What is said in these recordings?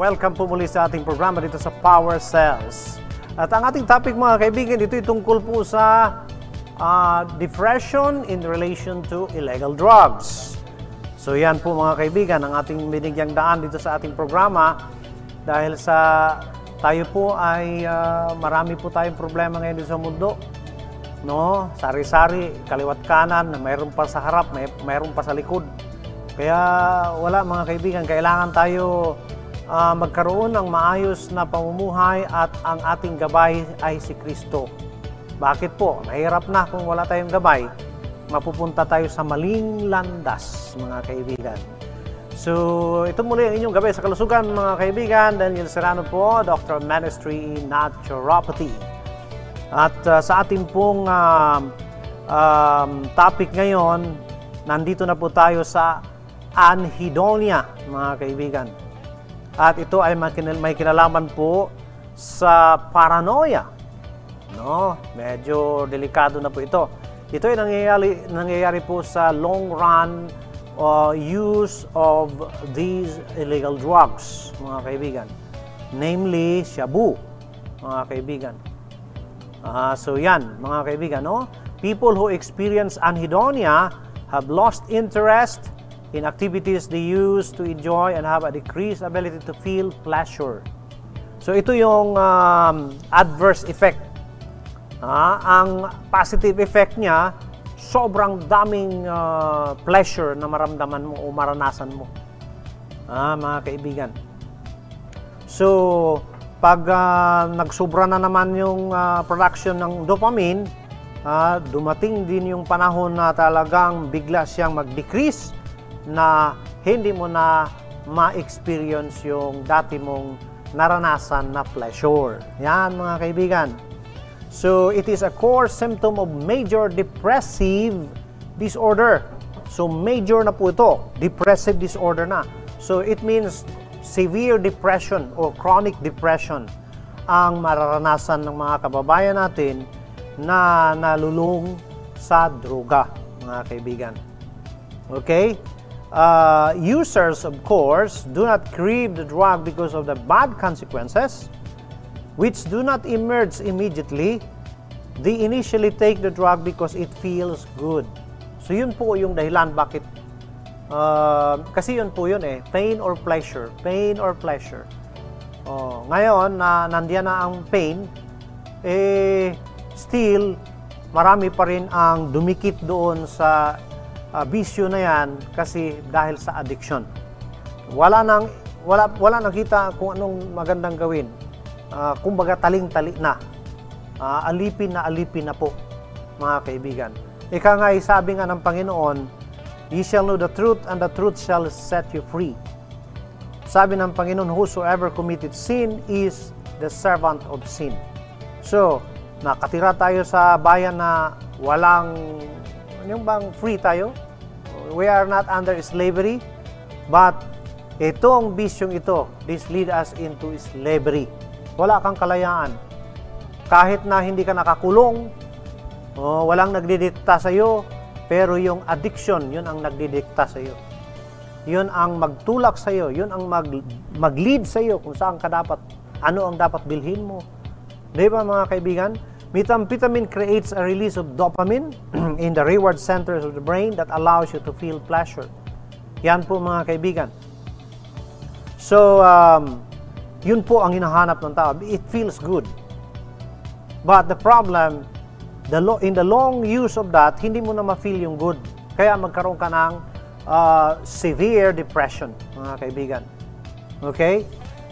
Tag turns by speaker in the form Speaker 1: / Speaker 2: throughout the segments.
Speaker 1: Welcome po muli sa ating programa dito sa Power Cells. At ang ating topic mga kaibigan, ito tungkol po sa depression in relation to illegal drugs. So yan po mga kaibigan, ang ating binigyang daan dito sa ating programa dahil sa tayo po ay marami po tayong problema ngayon dito sa mundo. No? Sari-sari, kaliwat kanan, mayroon pa sa harap, mayroon pa sa likod. Kaya wala mga kaibigan, kailangan tayo magkaroon ng maayos na pamumuhay at ang ating gabay ay si Kristo. Bakit po? Mahirap na kung wala tayong gabay. Mapupunta tayo sa maling landas, mga kaibigan. So, ito muli ang inyong gabay sa kalusugan, mga kaibigan. Daniel Serrano po, Doctor of Ministry in Naturopathy. At sa ating pong topic ngayon, nandito na po tayo sa anhedonia, mga kaibigan. At ito ay may kinalaman po sa paranoia. No? Medyo delikado na po ito. Ito ay nangyayari po sa long run use of these illegal drugs, mga kaibigan. Namely, shabu, mga kaibigan. So yan, mga kaibigan. No? People who experience anhedonia have lost interest in activities they use to enjoy and have a decreased ability to feel pleasure. So ito yung adverse effect. Ang positive effect niya, sobrang daming pleasure na maramdaman mo o maranasan mo. Mga kaibigan. So pag nagsubra na naman yung production ng dopamine, dumating din yung panahon na talagang bigla siyang mag-decrease na hindi mo na ma-experience yung dati mong naranasan na pleasure. Yan mga kaibigan. So, it is a core symptom of major depressive disorder. So, major na po ito. Depressive disorder na. So, it means severe depression or chronic depression ang mararanasan ng mga kababayan natin na nalulung sa droga, mga kaibigan. Okay? Users, of course, do not crave the drug because of the bad consequences, which do not emerge immediately. They initially take the drug because it feels good. So yun po yung dahilan bakit, kasi yun po yun pain or pleasure, pain or pleasure. Ngayon, na nandiyan na ang pain, still, marami pa rin ang dumikit doon sa bisyo na yan kasi dahil sa addiction. Wala nang kita kung anong magandang gawin. Kumbaga taling-tali na. Alipin na po, mga kaibigan. Ika nga sabi nga ng Panginoon, "Ye shall know the truth and the truth shall set you free." Sabi ng Panginoon, "Whosoever committed sin is the servant of sin." So, nakatira tayo sa bayan na walang yung bang free tayo? We are not under slavery, but itong bisyong ito, this lead us into slavery. Wala kang kalayaan. Kahit na hindi ka nakakulong, walang nagdidikta sa iyo, pero yung addiction, yun ang nagdidikta sa iyo. Yun ang magtulak sa iyo, yun ang mag-lead sa iyo kung saan ka dapat, ano ang dapat bilhin mo. Di ba mga kaibigan? Methamphetamine creates a release of dopamine in the reward centers of the brain that allows you to feel pleasure. Yan po mga kaibigan. So, yun po ang hinahanap ng tao. It feels good. But the problem, in the long use of that, hindi mo na ma-feel yung good. Kaya magkaroon ka ng severe depression, mga kaibigan. Okay?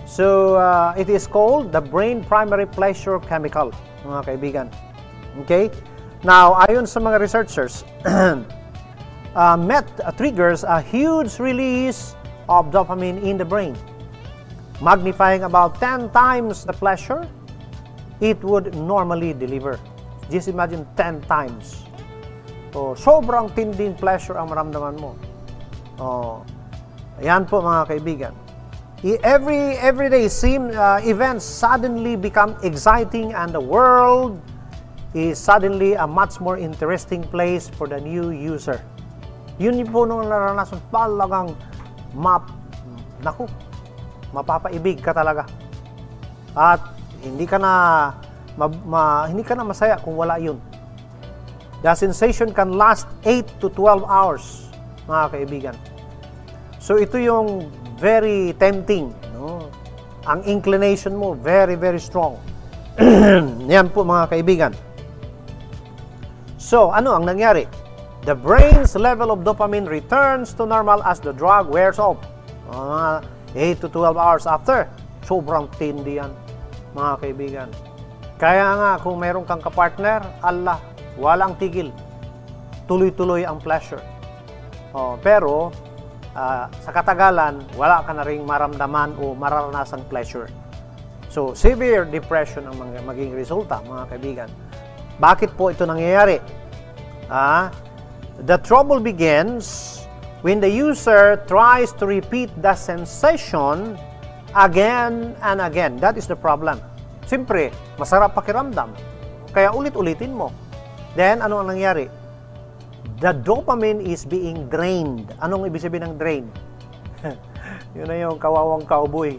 Speaker 1: So, it is called the brain primary pleasure chemical, mga kaibigan. Okay? Now, ayon sa mga researchers, meth triggers a huge release of dopamine in the brain, magnifying about 10 times the pleasure it would normally deliver. Just imagine 10 times. So, sobrang tinding pleasure ang maramdaman mo. Ayan po mga kaibigan. Everyday events suddenly become exciting and the world is suddenly a much more interesting place for the new user. Yun po nung naranasan talagang naku, mapapaibig ka talaga. At hindi ka na masaya kung wala yun. The sensation can last 8 to 12 hours, mga kaibigan. So ito yung very tempting, no? Ang inclination mo, very, very strong. Yan po, mga kaibigan. So, ano ang nangyari? The brain's level of dopamine returns to normal as the drug wears off. 8 to 12 hours after. Sobrang tindi yan, mga kaibigan. Kaya nga, kung meron kang kapartner, Allah, walang tigil. Tuloy-tuloy ang pleasure. Pero, sa katagalan, wala ka na ring maramdaman o mararanasang pleasure. So, severe depression ang maging resulta, mga kaibigan. Bakit po ito nangyayari? The trouble begins when the user tries to repeat the sensation again and again. That is the problem. Siyempre, masarap pakiramdam. Kaya ulit-ulitin mo. Then, ano ang nangyari? The dopamine is being drained. Anong ibig sabihin ng drain? Yun na yung kawawang cowboy.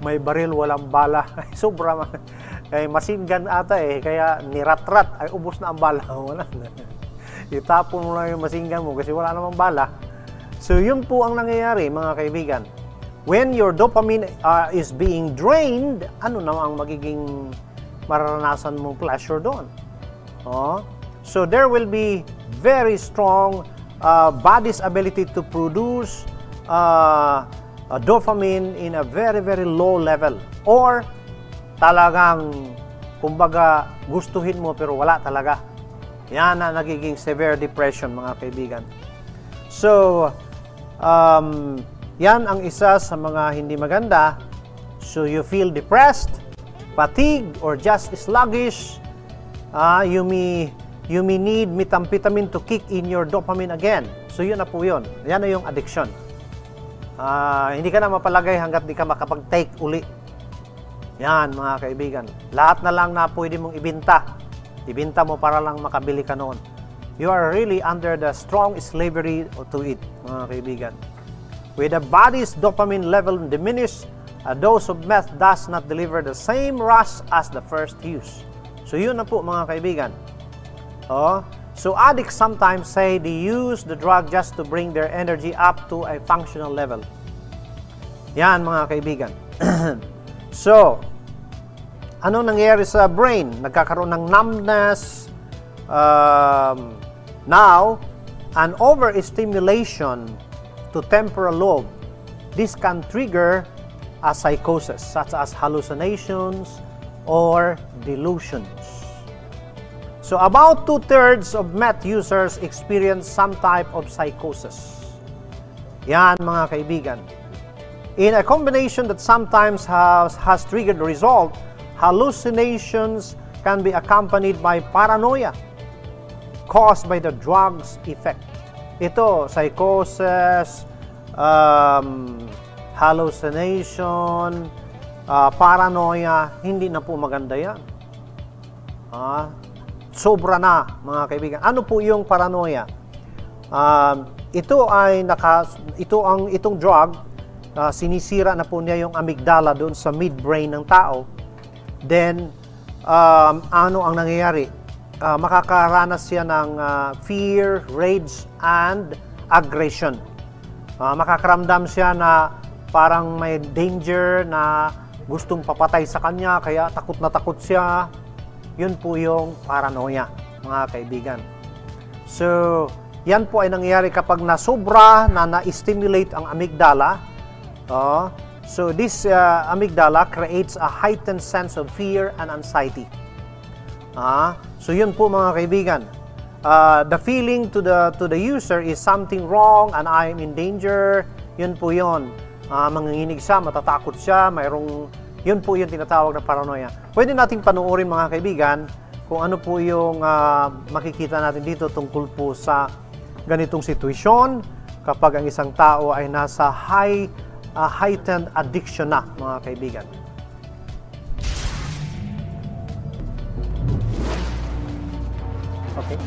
Speaker 1: May baril, walang bala. Sobra. Machine gun ata kaya nirat-rat. Ay, ubos na ang bala. Wala na. Itapon mo lang yung machine gun mo kasi wala namang bala. So, yun po ang nangyayari, mga kaibigan. When your dopamine is being drained, ano naman ang magiging mararanasan mong pleasure doon? So, there will be very strong body's ability to produce dopamine in a very, very low level. Or, talagang, kumbaga, gustuhin mo pero wala talaga. Yan na nagiging severe depression, mga kaibigan. So, yan ang isa sa mga hindi maganda. So, you feel depressed, fatigued, or just sluggish. You may need methamphetamine to kick in your dopamine again. So, yun na po yun. Yan na yung addiction. Hindi ka na mapalagay hanggat di ka makapag-take uli. Yan, mga kaibigan. Lahat na lang na pwede mong ibinta. Ibinta mo para lang makabili ka noon. You are really under the strong slavery to it, mga kaibigan. With the body's dopamine level diminished, a dose of meth does not deliver the same rush as the first use. So, yun na po, mga kaibigan. So, addicts sometimes say they use the drug just to bring their energy up to a functional level. Yan, mga kaibigan. So, ano nangyayari sa brain? Nagkakaroon ng numbness. Now, an overstimulation to temporal lobe. This can trigger a psychosis, such as hallucinations or delusions. So, about 2/3 of meth users experience some type of psychosis. Yan, mga kaibigan. In a combination that sometimes has triggered the result, hallucinations can be accompanied by paranoia caused by the drug's effect. Ito, psychosis, hallucination, paranoia, hindi na po maganda yan. Sobra na, mga kaibigan. Ano po yung paranoia? Itong drug, sinisira na po niya yung amygdala doon sa midbrain ng tao. Then, ano ang nangyayari? Makakaranas siya ng fear, rage, and aggression. Makakaramdam siya na parang may danger na gustong papatay sa kanya, kaya takot na takot siya. Yun po yung paranoia, mga kaibigan. So, yan po ay nangyayari kapag nasobra na na-stimulate ang amygdala. So, this amygdala creates a heightened sense of fear and anxiety. So, yun po, mga kaibigan. The feeling to the user is something wrong and I'm in danger. Yun po yun. Manginginig siya, matatakot siya, yun po yung tinatawag na paranoia. Pwede nating panuorin, mga kaibigan, kung ano po yung makikita natin dito tungkol po sa ganitong sitwasyon kapag ang isang tao ay nasa heightened addiction na, mga kaibigan. Okay.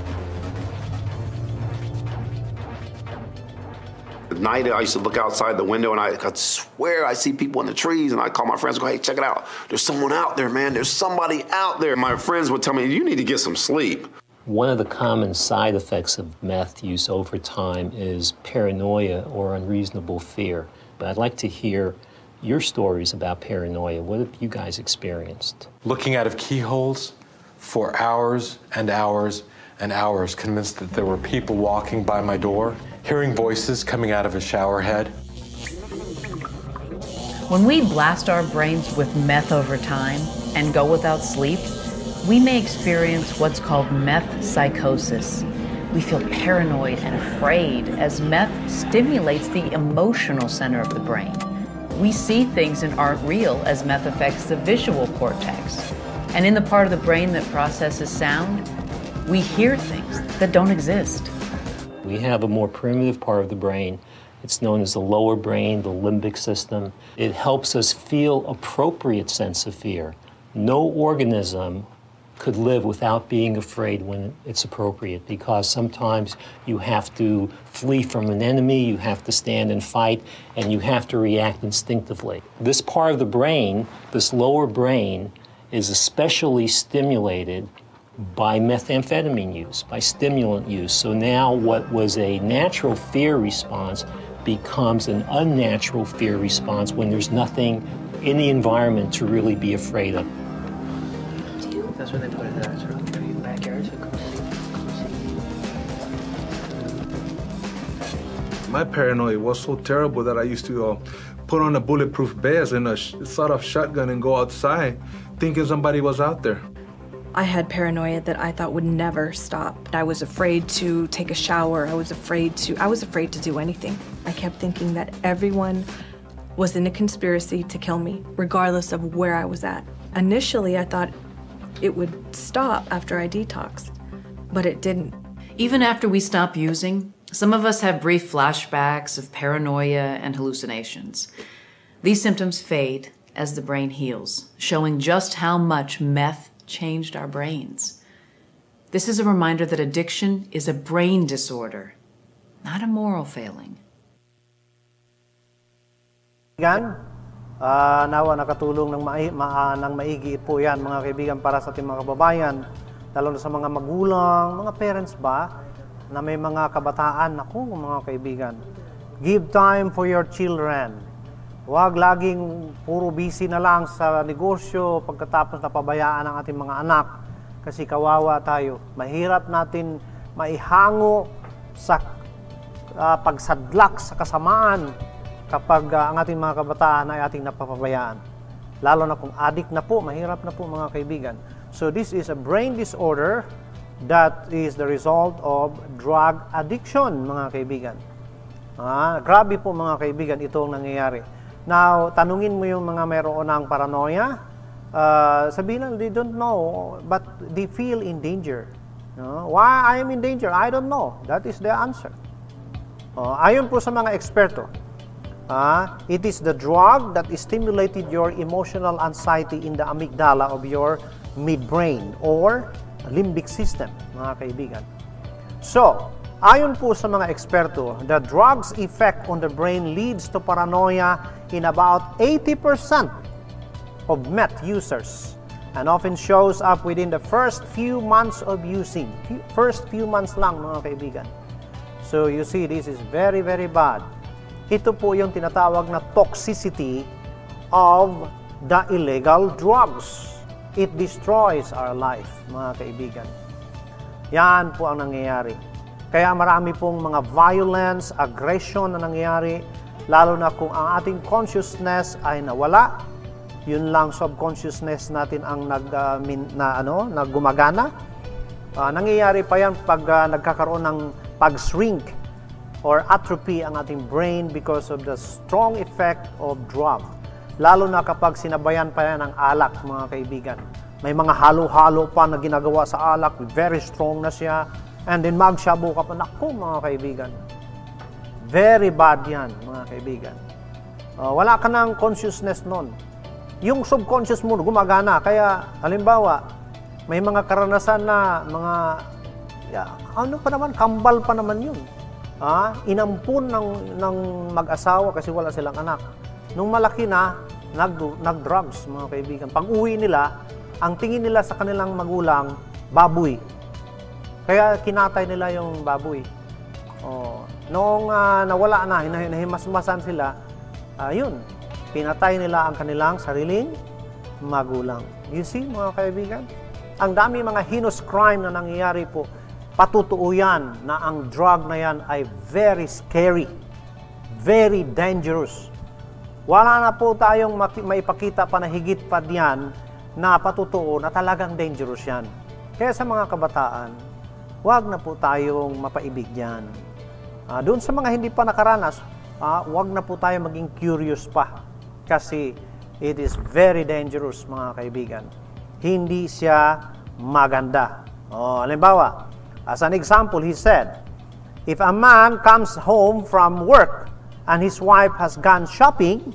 Speaker 2: At night, I used to look outside the window and I could swear I see people in the trees, and I'd call my friends and go, hey, check it out. There's someone out there, man. There's somebody out there. My friends would tell me, you need to get some sleep.
Speaker 3: One of the common side effects of meth use over time is paranoia or unreasonable fear. But I'd like to hear your stories about paranoia. What have you guys experienced?
Speaker 4: Looking out of keyholes for hours and hours and hours, convinced that there were people walking by my door, hearing voices coming out of a shower head.
Speaker 5: When we blast our brains with meth over time and go without sleep, we may experience what's called meth psychosis. We feel paranoid and afraid as meth stimulates the emotional center of the brain. We see things that aren't real as meth affects the visual cortex. And in the part of the brain that processes sound, we hear things that don't exist.
Speaker 3: We have a more primitive part of the brain. It's known as the lower brain, the limbic system. It helps us feel appropriate sense of fear. No organism could live without being afraid when it's appropriate, because sometimes you have to flee from an enemy, you have to stand and fight, and you have to react instinctively. This part of the brain, this lower brain, is especially stimulated by methamphetamine use, by stimulant use. So now what was a natural fear response becomes an unnatural fear response when there's nothing in the environment to really be afraid of.
Speaker 6: That's when they put it there. Sort of backyard.
Speaker 7: My paranoia was so terrible that I used to put on a bulletproof vest and a sawed-off shotgun and go outside, thinking somebody was out there.
Speaker 8: I had paranoia that I thought would never stop. I was afraid to take a shower. I was afraid to do anything. I kept thinking that everyone was in a conspiracy to kill me, regardless of where I was at. Initially, I thought it would stop after I detoxed, but it didn't.
Speaker 5: Even after we stop using, some of us have brief flashbacks of paranoia and hallucinations. These symptoms fade as the brain heals, showing just how much meth changed our brains. This is a reminder that addiction is a brain disorder, not a moral failing.
Speaker 1: Nawa nakatulong ng maigi po yan, mga kaibigan, para sa ating mga kababayan, lalo na sa mga magulang, mga parents ba, na may mga kabataan. Ako, mga kaibigan, give time for your children. Huwag laging puro busy na lang sa negosyo pagkatapos napabayaan ang ating mga anak, kasi kawawa tayo. Mahirap natin maihango sa pagsadlak sa kasamaan kapag ang ating mga kabataan ay ating napapabayaan. Lalo na kung addict na po, mahirap na po, mga kaibigan. So this is a brain disorder that is the result of drug addiction, mga kaibigan. Grabe po, mga kaibigan, itong nangyayari. Now, tanungin mo yung mga mayroon ng paranoia, sabihin lang, they don't know, but they feel in danger. Why I am in danger? I don't know. That is the answer. Ayon po sa mga eksperto, it is the drug that stimulated your emotional anxiety in the amygdala of your midbrain or limbic system, mga kaibigan. So, ayon po sa mga eksperto, the drug's effect on the brain leads to paranoia in about 80% of meth users, and often shows up within the first few months of using. First few months lang, mga kaibigan. So you see, this is very, very bad. Ito po yung tinatawag na toxicity of the illegal drugs. It destroys our life, mga kaibigan. Yan po ang nangyayari. Kaya marami pong mga violence, aggression na nangyayari, lalo na kung ang ating consciousness ay nawala. Yun lang, subconsciousness natin ang naggumagana. Nangyayari pa yan pag nagkakaroon ng pag-shrink or atrophy ang ating brain because of the strong effect of drug. Lalo na kapag sinabayan pa yan ng alak, mga kaibigan. May mga halo-halo pa na ginagawa sa alak, very strong na siya, and then magshabu ka pa. Naku, mga kaibigan. Very bad yan, mga kaibigan. Wala ka ng consciousness nun. Yung subconscious mo gumagana. Kaya, halimbawa, may mga karanasan na mga, ano pa naman, kambal pa naman yun. inampun ng mag-asawa kasi wala silang anak. Nung malaki na, nag-drugs, mga kaibigan. Pag uwi nila, ang tingin nila sa kanilang magulang, baboy. Kaya kinatay nila yung baboy. Noong nawala na, nahimasmasan sila, yun, pinatay nila ang kanilang sariling magulang. You see, mga kaibigan? Ang dami mga heinous crime na nangyayari po, patutuo yan na ang drug na yan ay very scary, very dangerous. Wala na po tayong maipakita pa na higit pa diyan na patutuo na talagang dangerous yan. Kaya sa mga kabataan, huwag na po tayong mapaibig yan. Doon sa mga hindi pa nakaranas, huwag na po tayo maging curious pa. Kasi it is very dangerous, mga kaibigan. Hindi siya maganda. Halimbawa, as an example, he said, if a man comes home from work and his wife has gone shopping,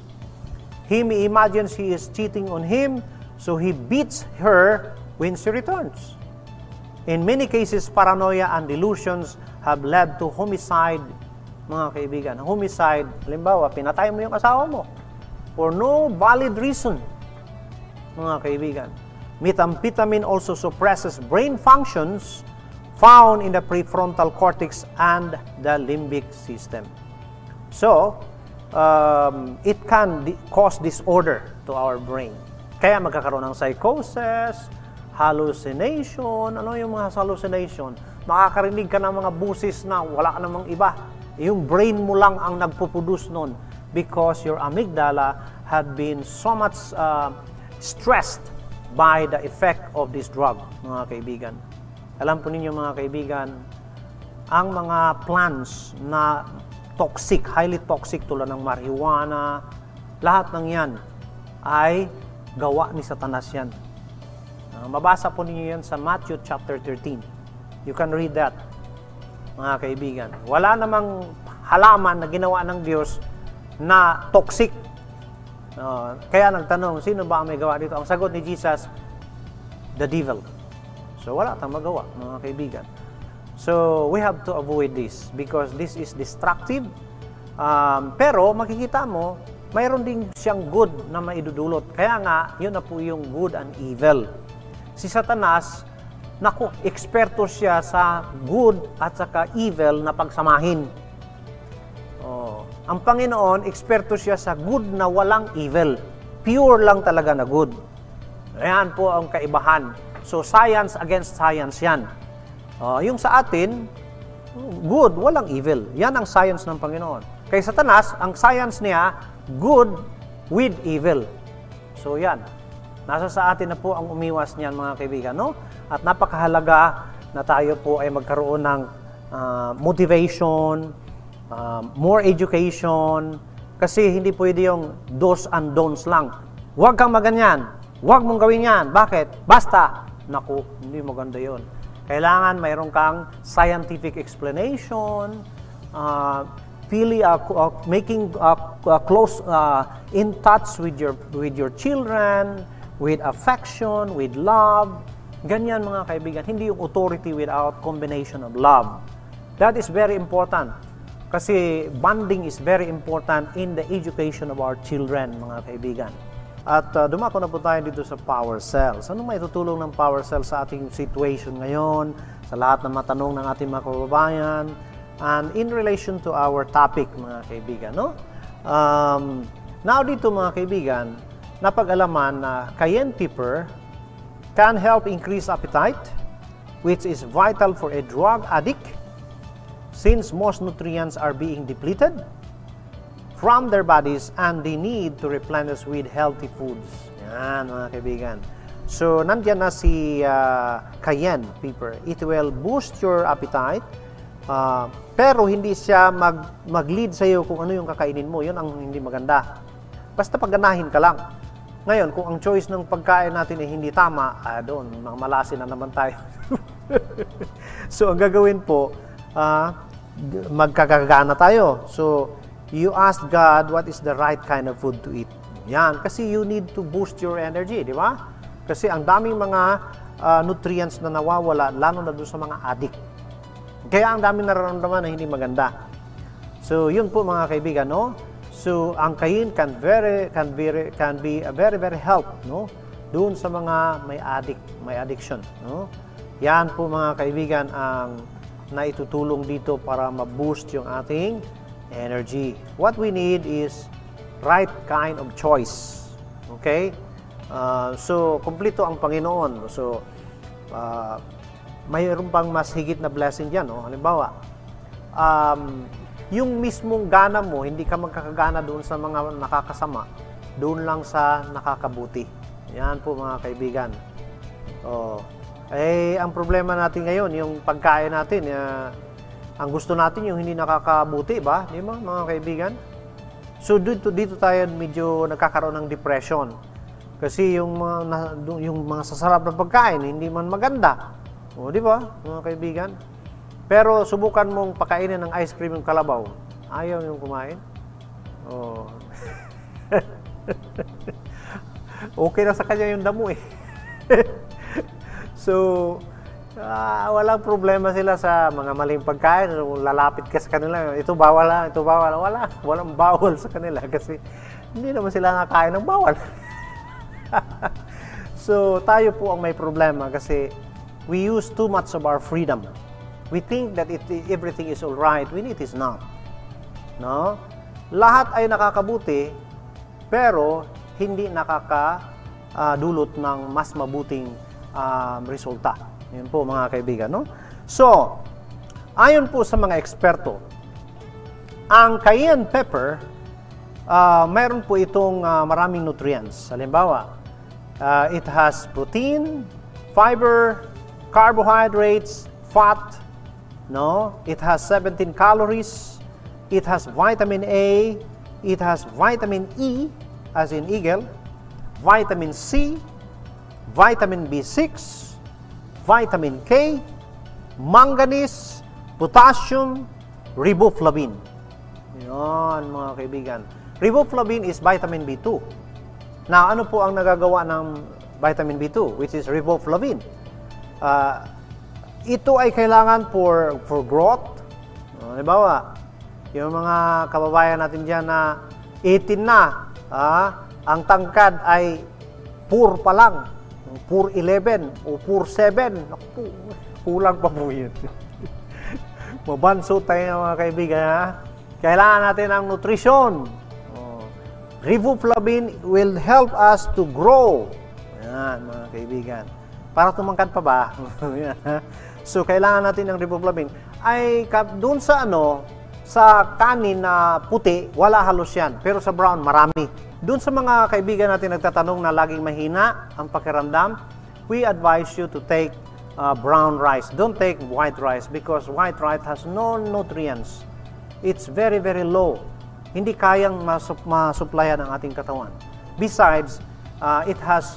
Speaker 1: he imagines he is cheating on him, so he beats her when she returns. In many cases, paranoia and delusions have led to homicide, mga kaibigan. Homicide, halimbawa, pinatay mo yung asawa mo for no valid reason, mga kaibigan. Methamphetamine also suppresses brain functions found in the prefrontal cortex and the limbic system. So, it can cause disorder to our brain. Kaya magkakaroon ng psychosis, hallucination. Ano yung mga hallucination? Makakarinig ka ng mga busis na wala ka namang iba. Yung brain mo lang ang nagpuproduce nun because your amygdala had been so much stressed by the effect of this drug, mga kaibigan. Alam po ninyo, mga kaibigan, ang mga plants na toxic, highly toxic tulad ng marijuana, lahat ng yan ay gawa ni Satanas yan. Mabasa po ninyo yan sa Matthew chapter 13. You can read that, mga kaibigan. Wala namang halaman na ginawa ng Diyos na toxic. Kaya nagtanong, sino ba ang may gawa dito? Ang sagot ni Jesus, the devil. So wala tayong magawa, mga kaibigan. So we have to avoid this because this is destructive. Pero makikita mo, mayroon din siyang good na maidudulot. Kaya nga, yun na po yung good and evil. Si Satanas, naku, eksperto siya sa good at saka evil na pagsamahin. Ang Panginoon, eksperto siya sa good na walang evil. Pure lang talaga na good. Ayan po ang kaibahan. So, science against science yan. Yung sa atin, good, walang evil. Yan ang science ng Panginoon. Kay Satanas, ang science niya, good with evil. So, yan. Nasa sa atin na po ang umiwas niyan, mga kaibigan, no? At napakahalaga na tayo po ay magkaroon ng motivation, more education, kasi hindi pwede yung do's and don'ts lang. Huwag kang maganyan. Huwag mong gawin yan. Bakit? Basta. Naku, hindi maganda yun. Kailangan mayroon kang scientific explanation, making close in touch with your children, with affection, with love. Ganyan, mga kaibigan. Hindi yung authority without combination of love. That is very important. Kasi bonding is very important in the education of our children, mga kaibigan. At dumako na po tayo dito sa power cells. Ano may tutulong ng power cells sa ating situation ngayon, sa lahat ng matanong ng ating mga kababayan, and in relation to our topic, mga kaibigan, no? Now dito, mga kaibigan, napag-alaman na cayenne pepper can help increase appetite, which is vital for a drug addict, since most nutrients are being depleted from their bodies and they need to replenish with healthy foods. Yan, mga kaibigan. So, nandiyan na si cayenne pepper. It will boost your appetite, pero hindi siya mag-lead sa iyo kung ano yung kakainin mo. Yun ang hindi maganda. Basta pagganahin ka lang. Ngayon, kung ang choice ng pagkain natin ay hindi tama, doon, malasin na naman tayo. So, ang gagawin po, magkakagana tayo. So, you ask God what is the right kind of food to eat. Yan, kasi you need to boost your energy, di ba? Kasi ang daming mga nutrients na nawawala, lalo na doon sa mga addict. Kaya ang daming nararamdaman na hindi maganda. So, yun po mga kaibigan, no? So, ang kain can be a very help, no? Doon sa mga may addiction, no? Yan po mga kaibigan ang naitutulong dito para ma-boost yung ating energy. What we need is right kind of choice. Okay? So, kumpleto ang Panginoon. So, mayroon pang mas higit na blessing dyan, no? Halimbawa, yung mismong gana mo, hindi ka magkakagana doon sa mga nakakasama, doon lang sa nakakabuti. Yan po mga kaibigan. Ang problema natin ngayon, yung pagkain natin, ang gusto natin yung hindi nakakabuti, ba? Di ba mga kaibigan? So dito tayo medyo nagkakaroon ng depression. Kasi yung mga sasarap na pagkain, hindi man maganda. O, di ba mga kaibigan? Pero subukan mong pakainin ng ice cream yung kalabaw. Ayaw yung kumain. Oh. Okay na sa kanya yung damo eh. So, walang problema sila sa mga maling pagkain. Lalapit ka sa kanila. Ito bawal lang, ito bawal. Walang bawal sa kanila kasi hindi naman sila nakain ng bawal. So, tayo po ang may problema kasi we use too much of our freedom. We think that everything is all right when it is not. No? Lahat ay nakakabuti, pero hindi nakakadulot ng mas mabuting resulta. Yun po mga kaibigan. No? So, ayon po sa mga eksperto, ang cayenne pepper, mayroon po itong maraming nutrients. Halimbawa, it has protein, fiber, carbohydrates, fat, no? It has 17 calories. It has vitamin A. It has vitamin E, as in eagle, vitamin C, vitamin B6, vitamin K, manganese, potassium, riboflavin. Yan mga kaibigan. Riboflavin is vitamin B2. Now, ano po ang nagagawa ng vitamin B2, which is riboflavin? Ito ay kailangan for growth. Halimbawa, yung mga kababayan natin dyan na 18 na, ang tangkad ay poor pa lang, poor 11 o poor 7. Kulang pa po yun. Mabanso tayo mga kaibigan. Kailangan natin ang nutrition. Riboflavin will help us to grow. Yan mga kaibigan. Para tumangkad pa ba? So, kailangan natin ng riboflavin. Ay, doon sa sa kanin na puti, wala halos yan. Pero sa brown, marami. Doon sa mga kaibigan natin nagtatanong na laging mahina ang pakiramdam, we advise you to take brown rice. Don't take white rice because white rice has no nutrients. It's very low. Hindi kayang masupplyan ang ating katawan. Besides, it has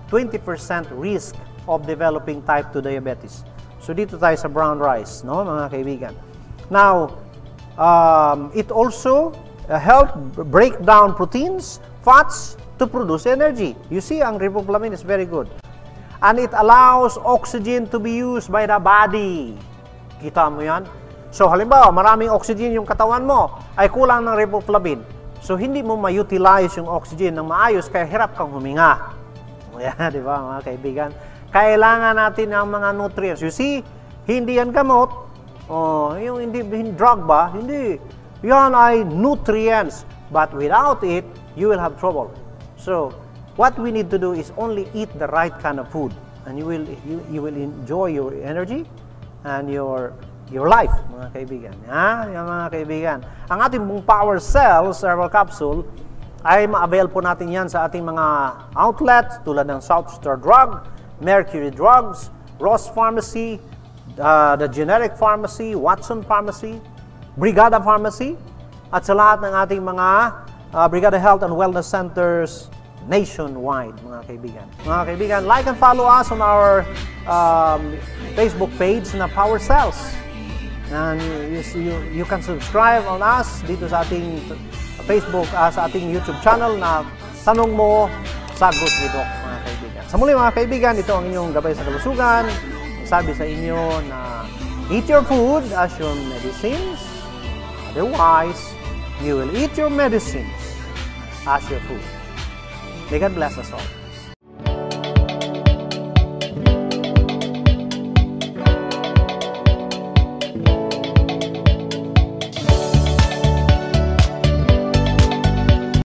Speaker 1: 20% risk of developing type 2 diabetes. So dito tayo sa brown rice, no, mga kaibigan. Now, it also help break down proteins, fats to produce energy. You see, ang riboflavin is very good. And it allows oxygen to be used by the body. Kita mo yan? So halimbawa, maraming oxygen yung katawan mo, ay kulang ng riboflavin. So hindi mo ma-utilize yung oxygen ng maayos, kaya hirap kang huminga. Yan, di ba mga kaibigan? Kailangan natin ang mga nutrients. You see, hindi yan gamot. Yung hindi drug ba? Hindi. Yan ay nutrients. But without it, you will have trouble. So, what we need to do is only eat the right kind of food. And you will enjoy your energy and your life, mga kaibigan. Yan mga kaibigan. Ang ating pong Power Cells Herbal Capsule ay ma-avail po natin yan sa ating mga outlets tulad ng South Star Drug, Mercury Drugs, Ross Pharmacy, the Generic Pharmacy, Watson Pharmacy, Brigada Pharmacy, at sa lahat ng ating mga Brigada Health and Wellness Centers nationwide, mga kaibigan. Mga kaibigan, like and follow us on our Facebook page na Power Cells. And you can subscribe on us dito sa ating Facebook, sa ating YouTube channel na Tanong Mo, Sagot ni Doc, mga kaibigan. Sa muli mga kaibigan, ito ang inyong gabay sa kalusugan. Sabi sa inyo na eat your food as your medicines. Otherwise, you will eat your medicines as your food. May God bless us all.